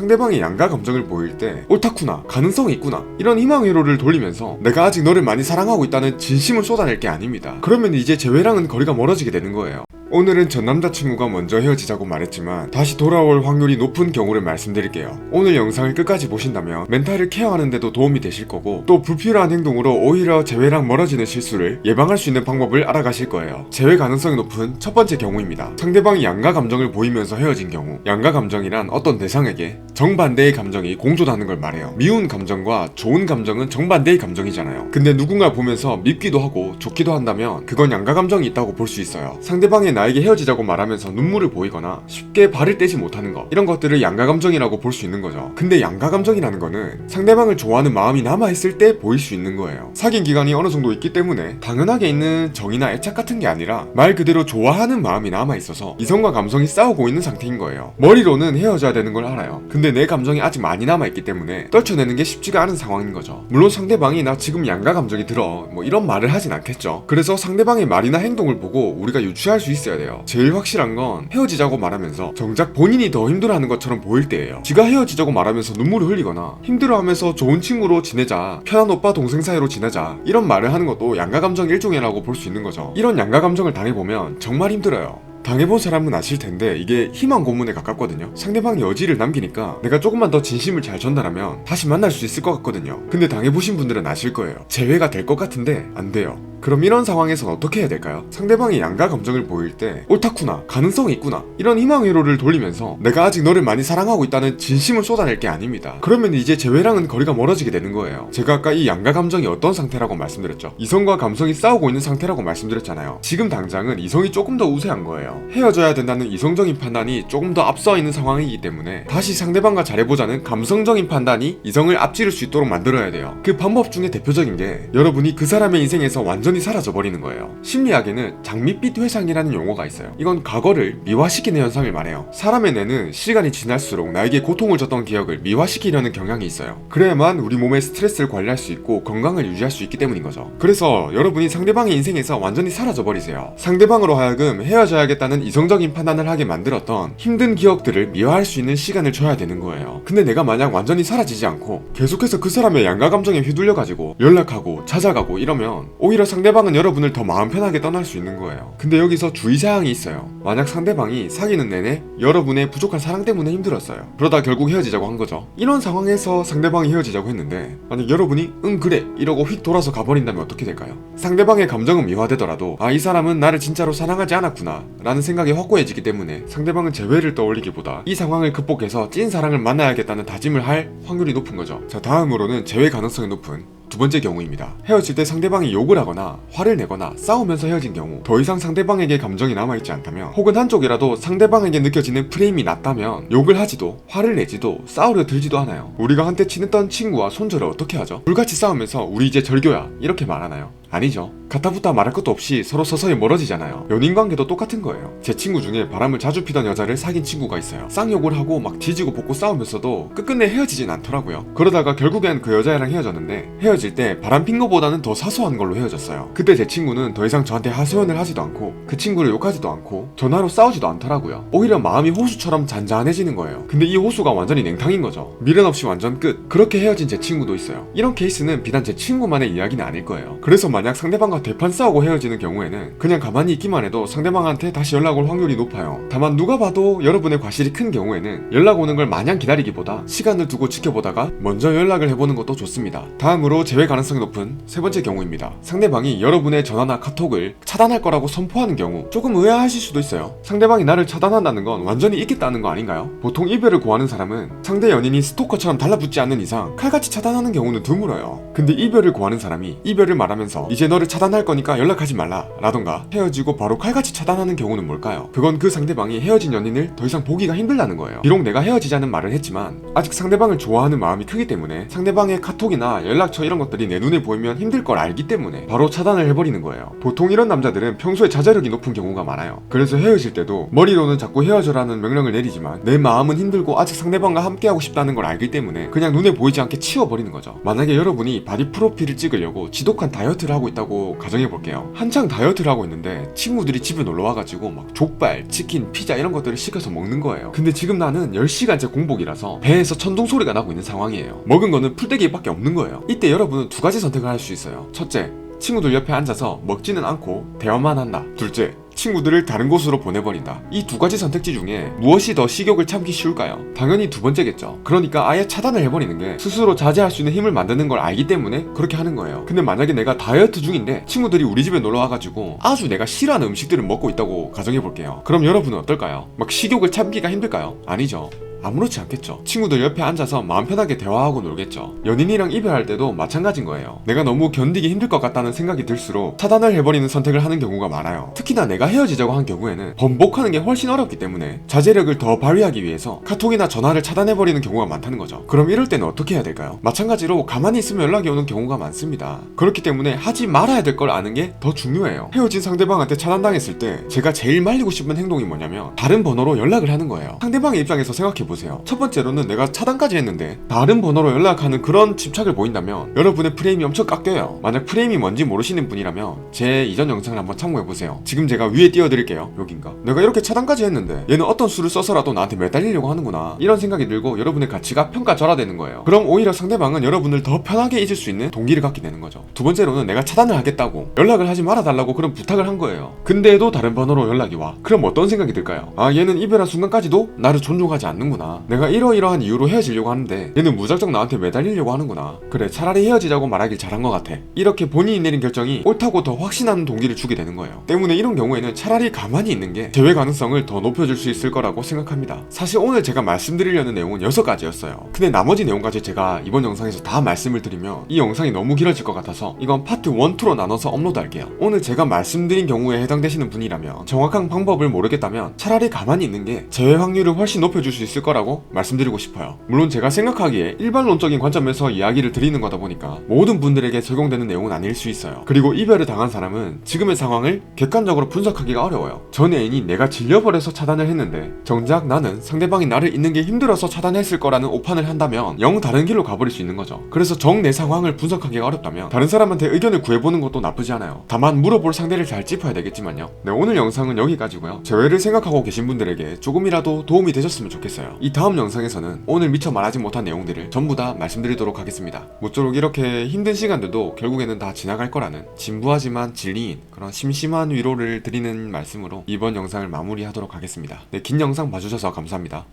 상대방의 양가 감정을 보일 때 옳다구나, 가능성이 있구나, 이런 희망 회로를 돌리면서 내가 아직 너를 많이 사랑하고 있다는 진심을 쏟아낼 게 아닙니다. 그러면 이제 재회랑은 거리가 멀어지게 되는 거예요. 오늘은 전 남자친구가 먼저 헤어지자고 말했지만 다시 돌아올 확률이 높은 경우를 말씀드릴게요. 오늘 영상을 끝까지 보신다면 멘탈을 케어하는데도 도움이 되실 거고, 또 불필요한 행동으로 오히려 재회랑 멀어지는 실수를 예방할 수 있는 방법을 알아가실 거예요. 재회 가능성이 높은 첫 번째 경우입니다. 상대방이 양가 감정을 보이면서 헤어진 경우. 양가 감정이란 어떤 대상에게 정반대의 감정이 공존하는 걸 말해요. 미운 감정과 좋은 감정은 정반대의 감정이잖아요. 근데 누군가 보면서 밉기도 하고 좋기도 한다면 그건 양가 감정이 있다고 볼 수 있어요. 상대방의 나에게 헤어지자고 말하면서 눈물을 보이거나 쉽게 발을 떼지 못하는 것, 이런 것들을 양가 감정이라고 볼 수 있는 거죠. 근데 양가 감정이라는 거는 상대방을 좋아하는 마음이 남아있을 때 보일 수 있는 거예요. 사귄 기간이 어느 정도 있기 때문에 당연하게 있는 정이나 애착 같은 게 아니라 말 그대로 좋아하는 마음이 남아있어서 이성과 감성이 싸우고 있는 상태인 거예요. 머리로는 헤어져야 되는 걸 알아요. 근데 내 감정이 아직 많이 남아있기 때문에 떨쳐내는 게 쉽지가 않은 상황인 거죠. 물론 상대방이 나 지금 양가 감정이 들어 뭐 이런 말을 하진 않겠죠. 그래서 상대방의 말이나 행동을 보고 우리가 유추할 수 있어야 돼요. 제일 확실한 건 헤어지자고 말하면서 정작 본인이 더 힘들어하는 것처럼 보일 때예요. 지가 헤어지자고 말하면서 눈물을 흘리거나 힘들어하면서 좋은 친구로 지내자, 편한 오빠 동생 사이로 지내자, 이런 말을 하는 것도 양가 감정 일종이라고 볼 수 있는 거죠. 이런 양가 감정을 당해보면 정말 힘들어요. 당해본 사람은 아실 텐데 이게 희망 고문에 가깝거든요. 상대방이 여지를 남기니까 내가 조금만 더 진심을 잘 전달하면 다시 만날 수 있을 것 같거든요. 근데 당해보신 분들은 아실 거예요. 재회가 될 것 같은데 안 돼요. 그럼 이런 상황에선 어떻게 해야 될까요? 상대방이 양가 감정을 보일 때 옳다구나, 가능성이 있구나, 이런 희망 회로를 돌리면서 내가 아직 너를 많이 사랑하고 있다는 진심을 쏟아낼 게 아닙니다. 그러면 이제 재회랑은 거리가 멀어지게 되는 거예요. 제가 아까 이 양가 감정이 어떤 상태라고 말씀드렸죠? 이성과 감성이 싸우고 있는 상태라고 말씀드렸잖아요. 지금 당장은 이성이 조금 더 우세한 거예요. 헤어져야 된다는 이성적인 판단이 조금 더 앞서 있는 상황이기 때문에 다시 상대방과 잘해보자는 감성적인 판단이 이성을 앞지를 수 있도록 만들어야 돼요. 그 방법 중에 대표적인 게 여러분이 그 사람의 인생에서 완전히 사라져버리는 거예요. 심리학에는 장밋빛 회상이라는 용어가 있어요. 이건 과거를 미화시키는 현상을 말해요. 사람의 뇌는 시간이 지날수록 나에게 고통을 줬던 기억을 미화시키려는 경향이 있어요. 그래야만 우리 몸의 스트레스를 관리할 수 있고 건강을 유지할 수 있기 때문인 거죠. 그래서 여러분이 상대방의 인생에서 완전히 사라져버리세요. 상대방으로 하여금 헤어져야겠다는 이성적인 판단을 하게 만들었던 힘든 기억들을 미화할 수 있는 시간을 줘야 되는 거예요. 근데 내가 만약 완전히 사라지지 않고 계속해서 그 사람의 양가 감정에 휘둘려가지고 연락하고 찾아가고 이러면 오히려 상대방은 여러분을 더 마음 편하게 떠날 수 있는 거예요. 근데 여기서 주의사항이 있어요. 만약 상대방이 사귀는 내내 여러분의 부족한 사랑 때문에 힘들었어요. 그러다 결국 헤어지자고 한 거죠. 이런 상황에서 상대방이 헤어지자고 했는데 만약 여러분이 응 그래 이러고 휙 돌아서 가버린다면 어떻게 될까요? 상대방의 감정은 미화되더라도 아, 이 사람은 나를 진짜로 사랑하지 않았구나 라는 생각이 확고해지기 때문에 상대방은 재회를 떠올리기보다 이 상황을 극복해서 찐 사랑을 만나야겠다는 다짐을 할 확률이 높은 거죠. 자, 다음으로는 재회 가능성이 높은 두 번째 경우입니다. 헤어질 때 상대방이 욕을 하거나 화를 내거나 싸우면서 헤어진 경우, 더 이상 상대방에게 감정이 남아있지 않다면, 혹은 한쪽이라도 상대방에게 느껴지는 프레임이 낮다면 욕을 하지도 화를 내지도 싸우려 들지도 않아요. 우리가 한때 친했던 친구와 손절을 어떻게 하죠? 불같이 싸우면서 우리 이제 절교야 이렇게 말하나요? 아니죠. 가타부타 말할 것도 없이 서로 서서히 멀어지잖아요. 연인관계도 똑같은 거예요. 제 친구 중에 바람을 자주 피던 여자를 사귄 친구가 있어요. 쌍욕을 하고 막 뒤지고 볶고 싸우면서도 끝끝내 헤어지진 않더라고요. 그러다가 결국엔 그 여자애랑 헤어졌는데 헤어질 때 바람 핀 거보다는 더 사소한 걸로 헤어졌어요. 그때 제 친구는 더 이상 저한테 하소연을 하지도 않고 그 친구를 욕하지도 않고 전화로 싸우지도 않더라고요. 오히려 마음이 호수처럼 잔잔해지는 거예요. 근데 이 호수가 완전히 냉탕인 거죠. 미련 없이 완전 끝. 그렇게 헤어진 제 친구도 있어요. 이런 케이스는 비단 제 친구만의 이야기는 아닐 거예요. 그래서 만약 상대방과 대판 싸우고 헤어지는 경우에는 그냥 가만히 있기만 해도 상대방한테 다시 연락 올 확률이 높아요. 다만 누가 봐도 여러분의 과실이 큰 경우에는 연락 오는 걸 마냥 기다리기보다 시간을 두고 지켜보다가 먼저 연락을 해보는 것도 좋습니다. 다음으로 재회 가능성이 높은 세 번째 경우입니다. 상대방이 여러분의 전화나 카톡을 차단할 거라고 선포하는 경우. 조금 의아하실 수도 있어요. 상대방이 나를 차단한다는 건 완전히 잊겠다는 거 아닌가요? 보통 이별을 구하는 사람은 상대 연인이 스토커처럼 달라붙지 않는 이상 칼같이 차단하는 경우는 드물어요. 근데 이별을 구하는 사람이 이별을 말하면서 이제 너를 차단할 거니까 연락하지 말라 라던가 헤어지고 바로 칼같이 차단하는 경우는 뭘까요? 그건 그 상대방이 헤어진 연인을 더 이상 보기가 힘들다는 거예요. 비록 내가 헤어지자는 말을 했지만 아직 상대방을 좋아하는 마음이 크기 때문에 상대방의 카톡이나 연락처 이런 것들이 내 눈에 보이면 힘들 걸 알기 때문에 바로 차단을 해버리는 거예요. 보통 이런 남자들은 평소에 자제력이 높은 경우가 많아요. 그래서 헤어질 때도 머리로는 자꾸 헤어져라는 명령을 내리지만 내 마음은 힘들고 아직 상대방과 함께하고 싶다는 걸 알기 때문에 그냥 눈에 보이지 않게 치워버리는 거죠. 만약에 여러분이 바디 프로필을 찍으려고 지독한 다이어트를 하고 하고 있다고 가정해볼게요. 한창 다이어트를 하고 있는데 친구들이 집에 놀러와가지고 막 족발, 치킨, 피자 이런 것들을 시켜서 먹는 거예요. 근데 지금 나는 10시간째 공복이라서 배에서 천둥 소리가 나고 있는 상황이에요. 먹은 거는 풀떼기밖에 없는 거예요. 이때 여러분은 두 가지 선택을 할 수 있어요. 첫째, 친구들 옆에 앉아서 먹지는 않고 대화만 한다. 둘째, 친구들을 다른 곳으로 보내버린다. 이 두 가지 선택지 중에 무엇이 더 식욕을 참기 쉬울까요? 당연히 두 번째겠죠. 그러니까 아예 차단을 해버리는 게 스스로 자제할 수 있는 힘을 만드는 걸 알기 때문에 그렇게 하는 거예요. 근데 만약에 내가 다이어트 중인데 친구들이 우리 집에 놀러와가지고 아주 내가 싫어하는 음식들을 먹고 있다고 가정해볼게요. 그럼 여러분은 어떨까요? 막 식욕을 참기가 힘들까요? 아니죠. 아무렇지 않겠죠. 친구들 옆에 앉아서 마음 편하게 대화하고 놀겠죠. 연인이랑 이별할 때도 마찬가지인 거예요. 내가 너무 견디기 힘들 것 같다는 생각이 들수록 차단을 해버리는 선택을 하는 경우가 많아요. 특히나 내가 헤어지자고 한 경우에는 번복하는 게 훨씬 어렵기 때문에 자제력을 더 발휘하기 위해서 카톡이나 전화를 차단해버리는 경우가 많다는 거죠. 그럼 이럴 때는 어떻게 해야 될까요? 마찬가지로 가만히 있으면 연락이 오는 경우가 많습니다. 그렇기 때문에 하지 말아야 될 걸 아는 게 더 중요해요. 헤어진 상대방한테 차단당했을 때 제가 제일 말리고 싶은 행동이 뭐냐면 다른 번호로 연락을 하는 거예요. 상대방의 입장에서 생각해 보세요. 첫 번째로는 내가 차단까지 했는데 다른 번호로 연락하는 그런 집착을 보인다면 여러분의 프레임이 엄청 깎여요. 만약 프레임이 뭔지 모르시는 분이라면 제 이전 영상을 한번 참고해보세요. 지금 제가 위에 띄워드릴게요. 여긴가? 내가 이렇게 차단까지 했는데 얘는 어떤 수를 써서라도 나한테 매달리려고 하는구나, 이런 생각이 들고 여러분의 가치가 평가절하되는 거예요. 그럼 오히려 상대방은 여러분을 더 편하게 잊을 수 있는 동기를 갖게 되는 거죠. 두 번째로는 내가 차단을 하겠다고 연락을 하지 말아달라고 그런 부탁을 한 거예요. 근데도 다른 번호로 연락이 와. 그럼 어떤 생각이 들까요? 아, 얘는 이별한 순간까지도 나를 존중하지 않는구나. 내가 이러이러한 이유로 헤어지려고 하는데 얘는 무작정 나한테 매달리려고 하는구나. 그래, 차라리 헤어지자고 말하길 잘한 것 같아. 이렇게 본인이 내린 결정이 옳다고 더 확신하는 동기를 주게 되는 거예요. 때문에 이런 경우에는 차라리 가만히 있는 게 재회 가능성을 더 높여줄 수 있을 거라고 생각합니다. 사실 오늘 제가 말씀드리려는 내용은 6가지였어요. 근데 나머지 내용까지 제가 이번 영상에서 다 말씀을 드리면 이 영상이 너무 길어질 것 같아서 이건 파트 1, 2로 나눠서 업로드할게요. 오늘 제가 말씀드린 경우에 해당되시는 분이라면 정확한 방법을 모르겠다면 차라리 가만히 있는 게 재회 확률을 훨씬 높여줄 수 있을 거라고 말씀드리고 싶어요. 물론 제가 생각하기에 일반론적인 관점에서 이야기를 드리는 거다 보니까 모든 분들에게 적용되는 내용은 아닐 수 있어요. 그리고 이별을 당한 사람은 지금의 상황을 객관적으로 분석하기가 어려워요. 전 애인이 내가 질려버려서 차단을 했는데 정작 나는 상대방이 나를 잊는 게 힘들어서 차단했을 거라는 오판을 한다면 영 다른 길로 가버릴 수 있는 거죠. 그래서 정 내 상황을 분석하기가 어렵다면 다른 사람한테 의견을 구해보는 것도 나쁘지 않아요. 다만 물어볼 상대를 잘 짚어야 되겠지만요. 네, 오늘 영상은 여기까지고요. 재회를 생각하고 계신 분들에게 조금이라도 도움이 되셨으면 좋겠어요. 이 다음 영상에서는 오늘 미처 말하지 못한 내용들을 전부 다 말씀드리도록 하겠습니다. 모쪼록 이렇게 힘든 시간들도 결국에는 다 지나갈 거라는 진부하지만 진리인 그런 심심한 위로를 드리는 말씀으로 이번 영상을 마무리하도록 하겠습니다. 네, 긴 영상 봐주셔서 감사합니다.